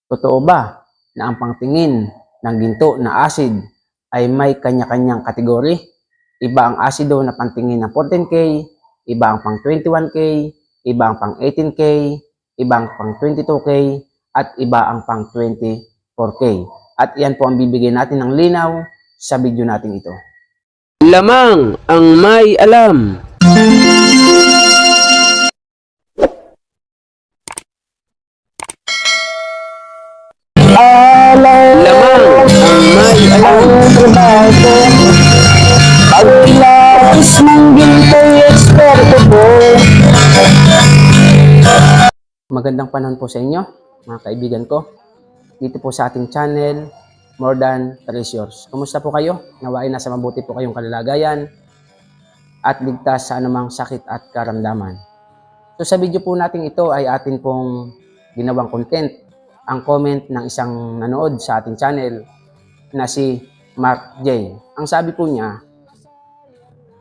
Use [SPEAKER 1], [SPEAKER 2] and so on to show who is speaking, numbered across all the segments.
[SPEAKER 1] Totoo ba na ang pangtingin ng ginto na acid ay may kanya-kanyang kategory? Iba ang asido na pangtingin ng 14K, iba ang pang 21K, iba ang pang 18K, iba ang pang 22K, at iba ang pang 24K. At iyan po ang bibigyan natin ng linaw sa video natin ito.
[SPEAKER 2] Lamang ang may alam. Lamang ang may alam.
[SPEAKER 3] Pagkilatis ng ginto'y eksperto po.
[SPEAKER 1] Magandang panahon po sa inyo, mga kaibigan ko. Dito po sa ating channel, More Than Treasures. Kumusta po kayo? Nawain nasa mabuti po kayong kalagayan at ligtas sa anumang sakit at karamdaman. So sa video po natin ito ay atin pong ginawang content. Ang comment ng isang nanood sa ating channel na si Mark J. Ang sabi po niya,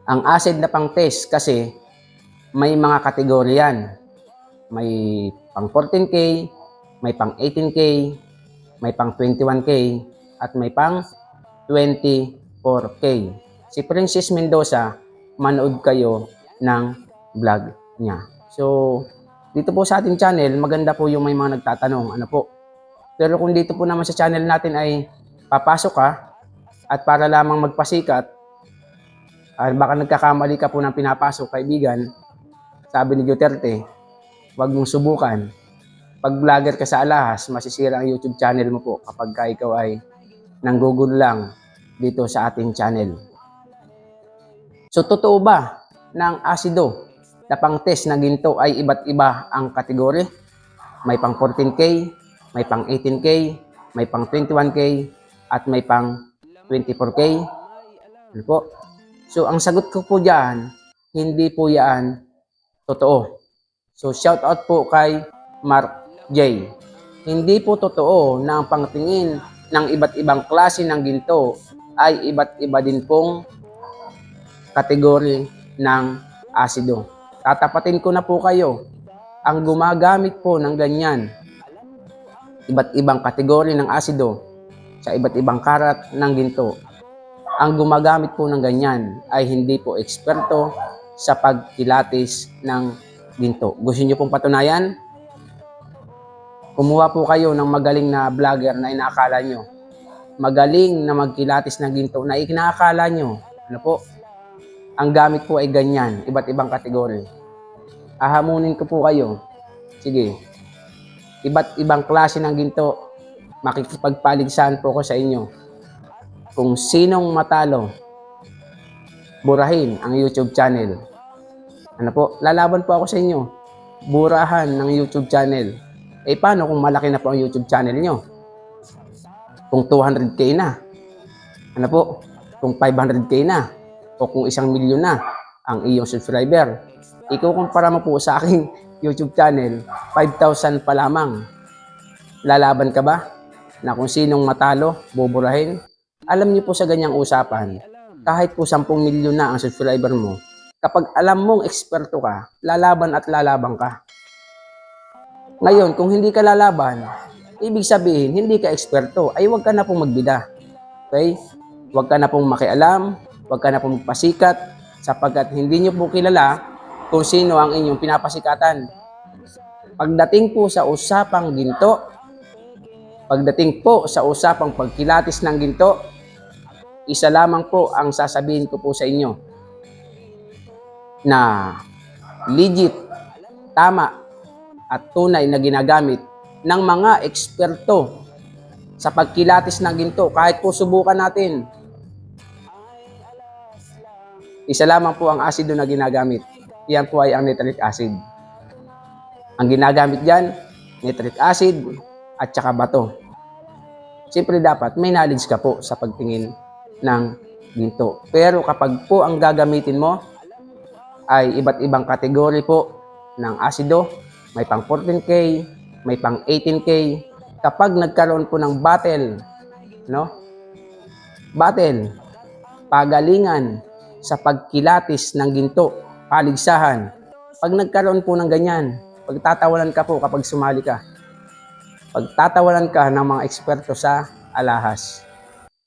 [SPEAKER 1] ang acid na pang test kasi may mga kategorya yan. May pang 14K, may pang 18K, may pang 21K, at may pang 24K. Si Princess Mendoza, manood kayo ng vlog niya. So, dito po sa ating channel, maganda po yung may mga nagtatanong, ano po. Pero kung dito po naman sa channel natin ay papasok ka at para lamang magpasikat, baka nagkakamali ka po ng pinapasok, kaibigan, sabi ni Duterte, huwag mong subukan. Pag vlogger ka sa alahas, masisira ang YouTube channel mo po kapag ka ikaw ay nanggugulo lang dito sa ating channel. So, totoo ba na ang asido na pang test na ginto ay iba't iba ang kategory? May pang 14K, may pang 18K, may pang 21K, at may pang 24K. Ano po? So, ang sagot ko po dyan, hindi po yan totoo. So, shout out po kay Mark J. Hindi po totoo na ang pangtingin ng iba't ibang klase ng ginto ay iba't iba din pong kategory ng asido. Tatapatin ko na po kayo, ang gumagamit po ng ganyan, iba't ibang kategory ng asido sa iba't ibang karat ng ginto, ang gumagamit po ng ganyan ay hindi po eksperto sa pagkilatis ng ginto. Gusto niyo pong patunayan? Kumuha po kayo ng magaling na vlogger na inaakala nyo magaling na magkilatis ng ginto na inaakala nyo, ano po, ang gamit po ay ganyan, iba't ibang kategory. Ahamunin ko po kayo. Sige. Iba't ibang klase ng ginto, makikipagpaligsahan po ko sa inyo. Kung sinong matalo, burahin ang YouTube channel. Ano po, lalaban po ako sa inyo. Burahan ng YouTube channel. Eh paano kung malaki na po ang YouTube channel nyo? Kung 200K na. Ano po? Kung 500K na. O kung 1 milyon na ang iyong subscriber. Ikukumpara mo po sa aking YouTube channel, 5,000 pa lamang. Lalaban ka ba? Na kung sinong matalo, buburahin? Alam niyo po sa ganyang usapan, kahit po 10 milyon na ang subscriber mo, kapag alam mong eksperto ka, lalaban at lalabang ka. Ngayon, kung hindi ka lalaban, ibig sabihin, hindi ka eksperto, ay huwag ka na pong magbida. Okay? Huwag ka na pong makialam, huwag ka na pong magpasikat, sapagkat hindi nyo po kilala kung sino ang inyong pinapasikatan. Pagdating po sa usapang ginto, pagdating po sa usapang pagkilatis ng ginto, isa lamang po ang sasabihin ko po sa inyo na legit, tama, at tunay na ginagamit ng mga eksperto sa pagkilatis ng ginto. Kahit po subukan natin, isa lamang po ang asido na ginagamit. Yan po ay ang nitric acid. Ang ginagamit dyan, nitric acid at saka bato. Siyempre dapat may knowledge ka po sa pagtingin ng ginto. Pero kapag po ang gagamitin mo ay iba't ibang kategory po ng asido, may pang 14K, may pang 18K, kapag nagkaroon po ng battle, no? Battle, pagalingan sa pagkilatis ng ginto, paligsahan. Pag nagkaroon po ng ganyan, pagtatawanan ka po kapag sumali ka. pagtatawanan ka ng mga eksperto sa alahas.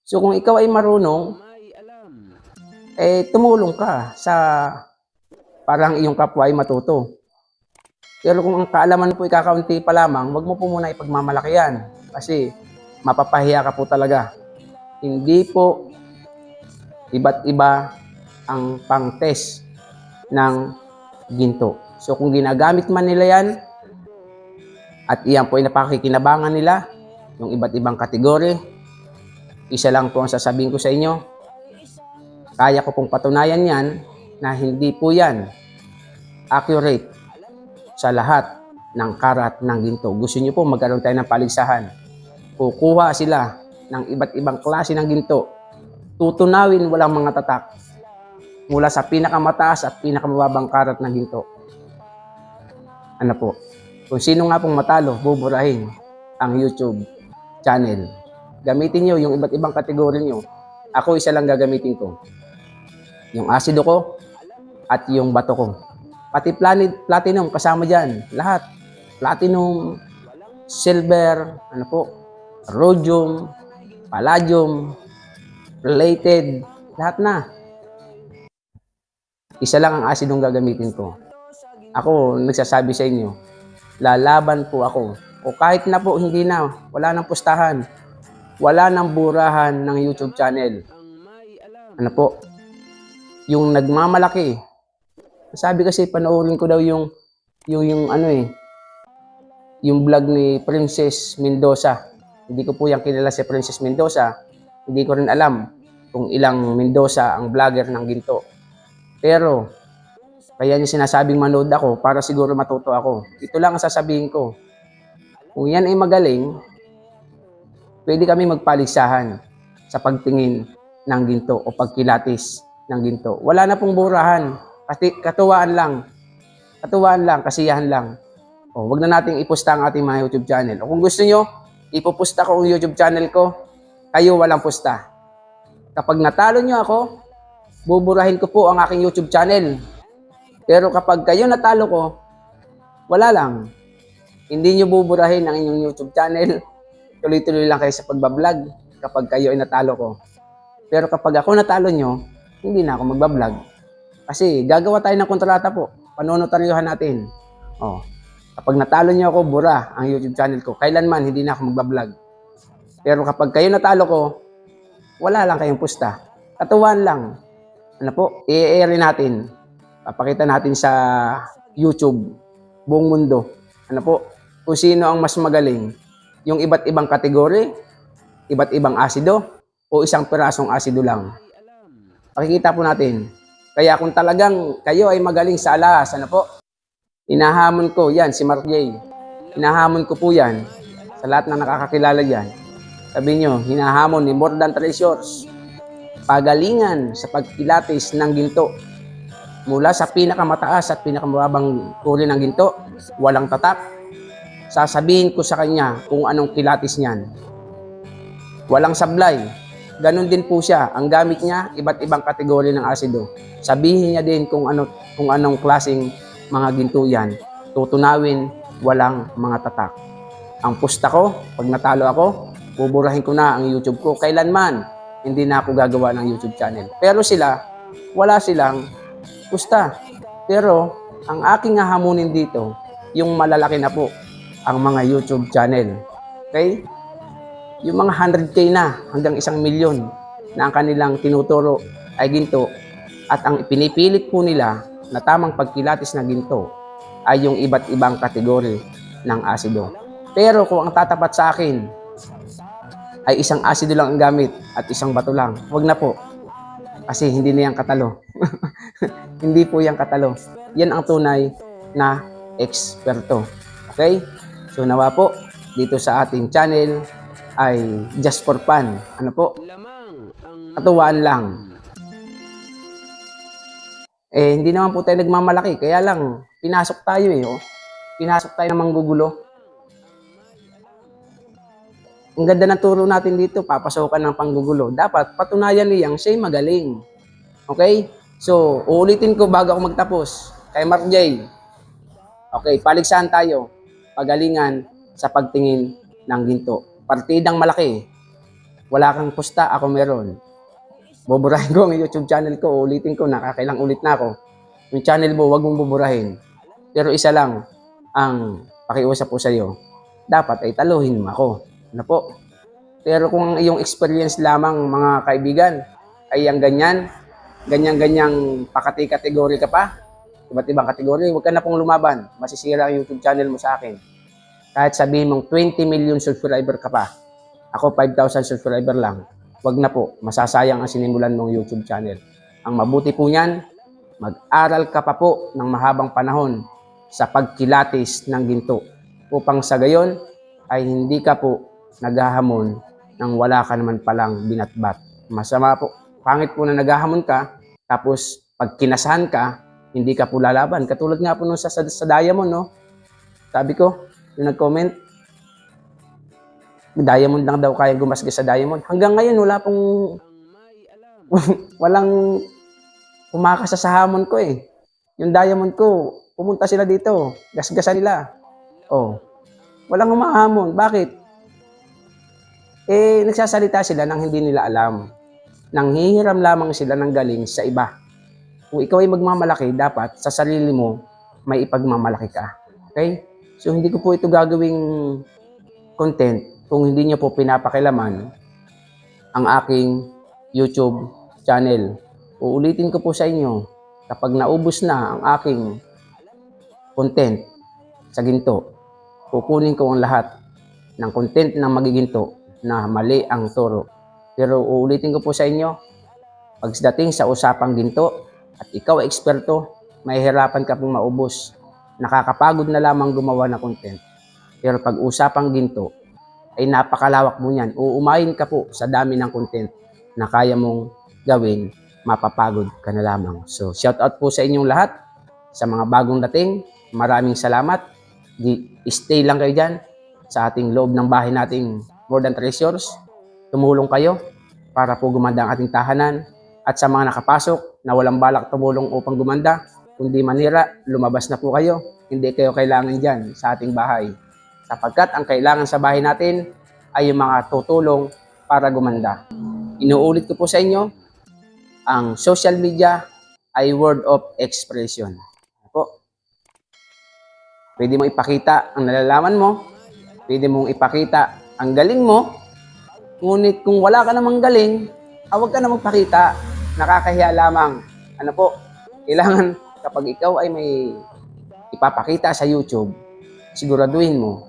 [SPEAKER 1] So kung ikaw ay marunong, tumulong ka sa parang iyong kapwa ay matuto. Pero kung ang kaalaman po ikakaunti pa lamang, wag mo po muna ipagmamalaki yan. Kasi mapapahiya ka po talaga. Hindi po iba't iba ang pang-test ng ginto. So kung ginagamit man nila yan, at iyan po ay napakikinabangan nila, yung iba't ibang kategory, isa lang po ang sasabihin ko sa inyo, kaya ko pong patunayan yan na hindi po yan accurate sa lahat ng karat ng ginto. Gusto niyo po magkaroon tayo ng paligsahan. Kukuha sila ng iba't ibang klase ng ginto. Tutunawin walang mga tatak mula sa pinakamataas at pinakamababang karat ng ginto. Ano po? Kung sino nga pong matalo, buburahin ang YouTube channel. Gamitin nyo yung iba't ibang kategory nyo. Ako isa lang gagamitin ko. Yung asido ko at yung bato ko. Pati platinum kasama dyan. Lahat. Platinum, silver, ano po, rhodium, palladium, plated, lahat na. Isa lang ang asidong gagamitin ko. Ako, nagsasabi sa inyo, lalaban po ako. O kahit na po, hindi na, wala nang pustahan, wala nang burahan ng YouTube channel. Ano po? Yung nagmamalaki. Sabi kasi, panoorin ko daw yung vlog ni Princess Mendoza. Hindi ko po yan kilala si Princess Mendoza. Hindi ko rin alam kung ilang Mendoza ang vlogger ng ginto. Pero, kaya niya sinasabing manood ako para siguro matuto ako. Ito lang ang sasabihin ko. Kung yan ay magaling, pwede kami magpaligsahan sa pagtingin ng ginto o pagkilatis ng ginto. Wala na pong burahan. Katuwaan lang. Katuwaan lang, kasiyahan lang. O, wag na nating iposta ang ating mga YouTube channel. O kung gusto nyo, ipoposta ko ang YouTube channel ko, kayo walang posta. Kapag natalo nyo ako, buburahin ko po ang aking YouTube channel. Pero kapag kayo natalo ko, wala lang. Hindi nyo buburahin ang inyong YouTube channel. Tuloy-tuloy lang kayo sa pagbablog kapag kayo ay natalo ko. Pero kapag ako natalo nyo, hindi na ako magbablog. Kasi gagawa tayo ng kontrata po. Panonotaryohan natin. O, kapag natalo nyo ako, bura ang YouTube channel ko. Kailanman, hindi na ako magbablog. Pero kapag kayo natalo ko, wala lang kayong pusta. Katuwaan lang. Ano po? I-air natin. Papakita natin sa YouTube, buong mundo. Ano po? Kung sino ang mas magaling. Yung iba't ibang kategory, iba't ibang asido, o isang pirasong asido lang. Pakikita po natin. Kaya kung talagang kayo ay magaling sa alahas, ano po? Inahamon ko, yan, si Mark J. Hinahamon ko po yan sa lahat na nakakakilala dyan. Sabi nyo, hinahamon ni More Than Treasures. Pagalingan sa pagkilatis ng ginto. Mula sa pinakamataas at pinakamababang uri ng ginto, walang tatak. Sasabihin ko sa kanya kung anong kilatis niyan. Walang sablay. Ganon din po siya. Ang gamit niya, iba't ibang kategory ng asido. Sabihin niya din kung anong klaseng mga ginto yan. Tutunawin, walang mga tatak. Ang pusta ko, pag natalo ako, buburahin ko na ang YouTube ko. Kailanman, hindi na ako gagawa ng YouTube channel. Pero sila, wala silang pusta. Pero, ang aking hahamunin dito, yung malalaki na po, ang mga YouTube channel. Okay? Yung mga 100K na hanggang 1 milyon na ang kanilang tinuturo ay ginto at ang pinipilit po nila na tamang pagkilatis na ginto ay yung iba't ibang kategory ng asido. Pero kung ang tatapat sa akin ay isang asido lang ang gamit at isang bato lang, wag na po. Kasi hindi na yan katalo. Hindi po yan katalo. Yan ang tunay na eksperto. Okay? So nawa po, dito sa ating channel ay just for fun. Ano po? Katuwaan lang. Hindi naman po tayo nagmamalaki. Kaya lang, pinasok tayo Oh. Pinasok tayo ng manggugulo. Ang ganda ng turo natin dito, papasokan ng panggugulo. Dapat patunayan niyang siya'y magaling. Okay? So, uulitin ko bago ako magtapos. Kay Mark J. Okay, paligsahan tayo. Pagalingan sa pagtingin ng ginto. Partidang malaki. Wala kang pusta, ako meron. Buburahin ko ang YouTube channel ko, ulitin ko, nakakailang ulit na ako. Yung channel mo, wag mong buburahin. Pero isa lang ang pakiusap ko sa iyo, dapat ay taluhin mo ako. Ano po? Pero kung ang iyong experience lamang mga kaibigan ay ang ganyang pakati-kategori ka pa, iba't ibang kategori, huwag ka na pong lumaban. Masisira ang YouTube channel mo sa akin. Kahit sabihin mong 20 million subscriber ka pa, ako 5,000 subscriber lang, huwag na po, masasayang ang sinimulan mong YouTube channel. Ang mabuti po niyan, mag-aral ka pa po ng mahabang panahon sa pagkilatis ng ginto upang sa gayon ay hindi ka po naghahamon nang wala ka naman palang binatbat. Masama po, pangit po na naghahamon ka, tapos pag kinasahan ka, hindi ka po lalaban. Katulad nga po nung sa Diamond, no? Sabi ko, yung nag-comment, Diamond lang daw kaya gumasgas sa Diamond. Hanggang ngayon, wala pong walang pumakas sa hamon ko eh. Yung Diamond ko, pumunta sila dito, gasgasan nila. Oh, walang humahamon. Bakit? Eh, nagsasalita sila nang hindi nila alam. Nanghihiram lamang sila ng galing sa iba. Kung ikaw ay magmamalaki, dapat sa sarili mo, may ipagmamalaki ka. Okay? So, hindi ko po ito gagawing content kung hindi niyo po pinapakilaman ang aking YouTube channel. Uulitin ko po sa inyo, kapag naubos na ang aking content sa ginto, kukunin ko ang lahat ng content ng magiginto na mali ang turo. Pero uulitin ko po sa inyo, pagdating sa usapang ginto at ikaw ay eksperto, mahihirapan ka pong maubos. Nakakapagod na lamang gumawa ng content. Pero pag usapang ginto, ay napakalawak mo yan. Uumain ka po sa dami ng content na kaya mong gawin, mapapagod ka na lamang. So, shout out po sa inyong lahat, sa mga bagong dating. Maraming salamat. Stay lang kayo dyan sa ating loob ng bahay nating More Than Treasures. Tumulong kayo para po gumanda ang ating tahanan. At sa mga nakapasok na walang balak tumulong upang gumanda, kundi manira, lumabas na po kayo. Hindi kayo kailangan dyan sa ating bahay. Sapagkat ang kailangan sa bahay natin ay yung mga tutulong para gumanda. Inuulit ko po sa inyo, ang social media ay word of expression. Po. Pwede mong ipakita ang nalalaman mo, pwede mong ipakita ang galing mo, ngunit kung wala ka namang galing, huwag ka namang pakita, nakakahiya lamang. Ano po, kailangan kapag ikaw ay may ipapakita sa YouTube, siguraduhin mo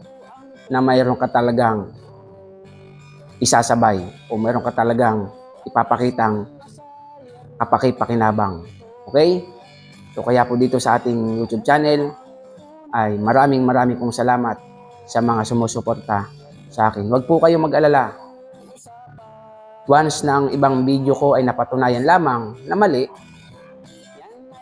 [SPEAKER 1] na mayroon ka talagang isasabay o mayroon ka talagang ipapakitang kapaki-pakinabang. Okay? So kaya po dito sa ating YouTube channel ay maraming pong salamat sa mga sumusuporta sa akin. Huwag po kayong mag-alala. Once na ang ibang video ko ay napatunayan lamang na mali,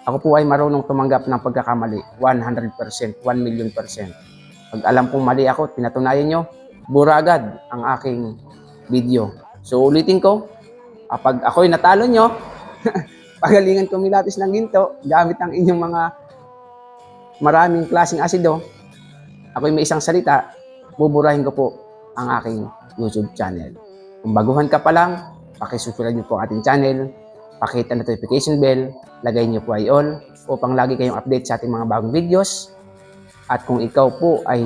[SPEAKER 1] ako po ay marunong tumanggap ng pagkakamali. 100%, 1,000,000%. Pag alam kong mali ako, pinatunayan nyo, bura agad ang aking video. So ulitin ko, kapag ako'y natalo nyo, pagalingan ko milatis ng ginto, gamit ang inyong mga maraming klaseng asido, ako'y may isang salita, buburahin ko po ang aking YouTube channel. Kung baguhan ka pa lang, pakisubscribe niyo po ang ating channel, pakita na notification bell, lagay niyo po ay all upang lagi kayong update sa ating mga bagong videos. At kung ikaw po ay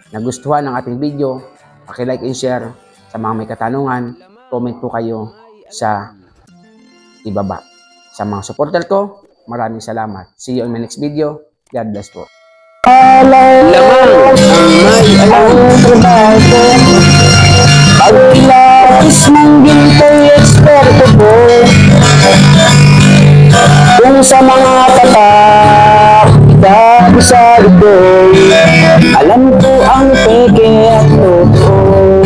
[SPEAKER 1] nagustuhan ng ating video, paki-like and share. Sa mga may katanungan, comment po kayo sa ibaba. Sa mga supporter ko, maraming salamat. See you in my next video. God bless po.
[SPEAKER 2] Lamang ang may alam.
[SPEAKER 3] Pagkilatis ng ginto'y eksperto po. Kung sa mga tatak, sa lidoy, alam ko ang peke at totoo.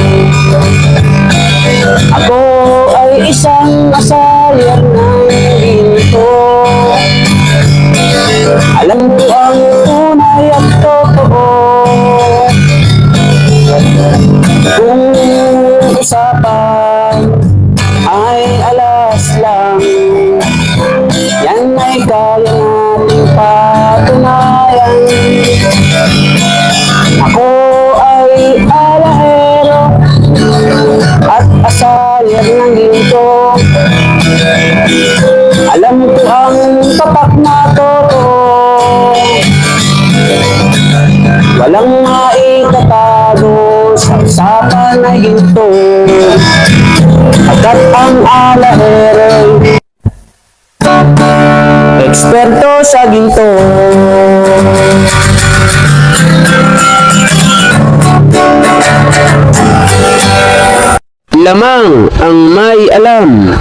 [SPEAKER 3] Ako ay isang asalyar ng ginto. Alam ko ang tunay at totoo. Kung usapan ay alas lang, yan ay kaya nating patunayan. Ako ay alahe
[SPEAKER 2] Walang maitatago sa usapan ay ginto. Agad ang alahero'y eksperto sa ginto. Lamang ang may alam.